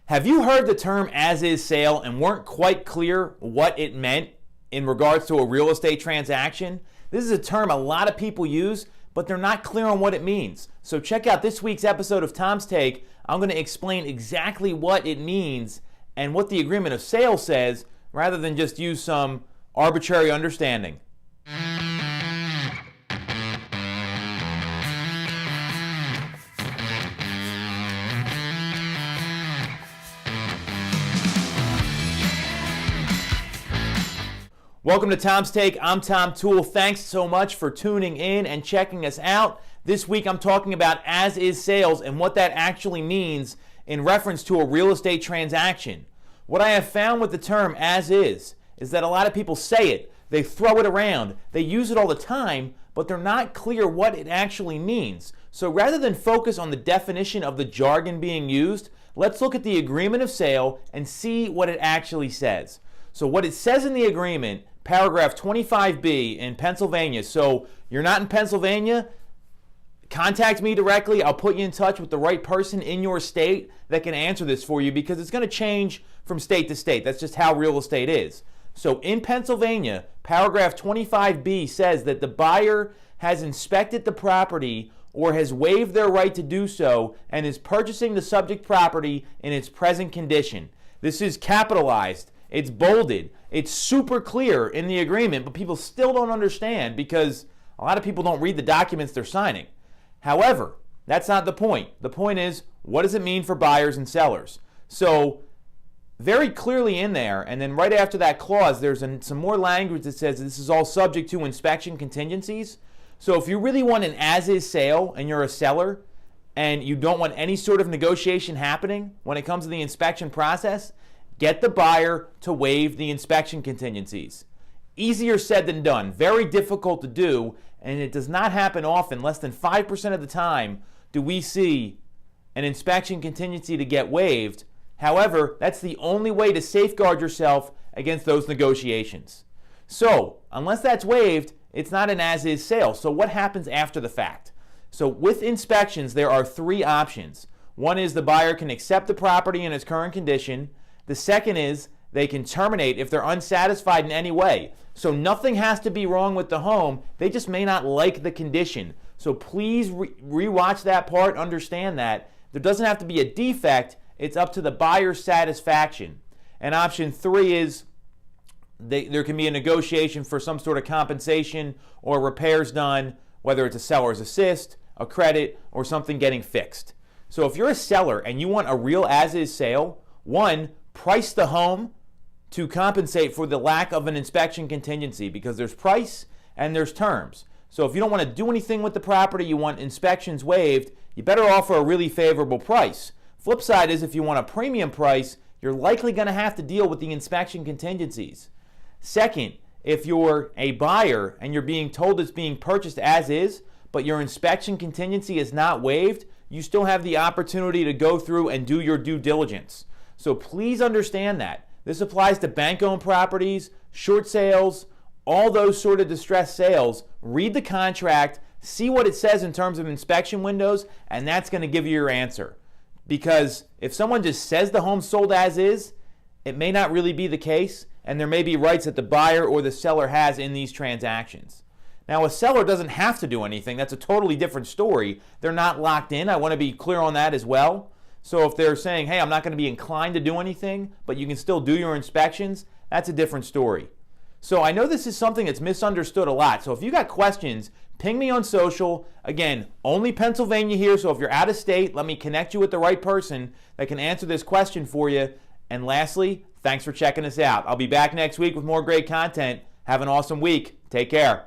Have you heard the term as-is sale and weren't quite clear what it meant in regards to a real estate transaction? This is a term a lot of people use, but they're not clear on what it means. So check out this week's episode of Tom's Take. I'm going to explain exactly what it means and what the agreement of sale says, rather than just use some arbitrary understanding. Welcome to Tom's Take. I'm Tom Toole. Thanks so much for tuning in and checking us out. This week I'm talking about as-is sales and what that actually means in reference to a real estate transaction. What I have found with the term as-is is that a lot of people say it, they throw it around, they use it all the time, but they're not clear what it actually means. So rather than focus on the definition of the jargon being used, let's look at the agreement of sale and see what it actually says. So what it says in the agreement, paragraph 25B in Pennsylvania. So you're not in Pennsylvania, contact me directly. I'll put you in touch with the right person in your state that can answer this for you, because it's going to change from state to state. That's just how real estate is. So in Pennsylvania, paragraph 25B says that the buyer has inspected the property or has waived their right to do so and is purchasing the subject property in its present condition. This is capitalized. It's bolded. It's super clear in the agreement, but people still don't understand because a lot of people don't read the documents they're signing. However, that's not the point. The point is, what does it mean for buyers and sellers? So very clearly in there, and then right after that clause, there's some more language that says this is all subject to inspection contingencies. So if you really want an as-is sale and you're a seller and you don't want any sort of negotiation happening when it comes to the inspection process, get the buyer to waive the inspection contingencies. Easier said than done. Very difficult to do, and it does not happen often. Less than 5% of the time do we see an inspection contingency to get waived. However, that's the only way to safeguard yourself against those negotiations. So, unless that's waived, it's not an as-is sale. So what happens after the fact? So with inspections, there are three options. One is the buyer can accept the property in its current condition. The second is they can terminate if they're unsatisfied in any way. So nothing has to be wrong with the home. They just may not like the condition. So please rewatch that part, understand that. There doesn't have to be a defect. It's up to the buyer's satisfaction. And option three is there can be a negotiation for some sort of compensation or repairs done, whether it's a seller's assist, a credit, or something getting fixed. So if you're a seller and you want a real as-is sale, one, price the home to compensate for the lack of an inspection contingency, because there's price and there's terms. So if you don't want to do anything with the property, you want inspections waived, you better offer a really favorable price. Flip side is, if you want a premium price, you're likely going to have to deal with the inspection contingencies. Second, if you're a buyer and you're being told it's being purchased as is, but your inspection contingency is not waived, you still have the opportunity to go through and do your due diligence. So please understand that. This applies to bank-owned properties, short sales, all those sort of distressed sales. Read the contract, see what it says in terms of inspection windows, and that's going to give you your answer. Because if someone just says the home's sold as is, it may not really be the case, and there may be rights that the buyer or the seller has in these transactions. Now, a seller doesn't have to do anything. That's a totally different story. They're not locked in. I want to be clear on that as well. So if they're saying, hey, I'm not going to be inclined to do anything, but you can still do your inspections, that's a different story. So I know this is something that's misunderstood a lot. So if you got questions, ping me on social. Again, only Pennsylvania here, so if you're out of state, let me connect you with the right person that can answer this question for you. And lastly, thanks for checking us out. I'll be back next week with more great content. Have an awesome week. Take care.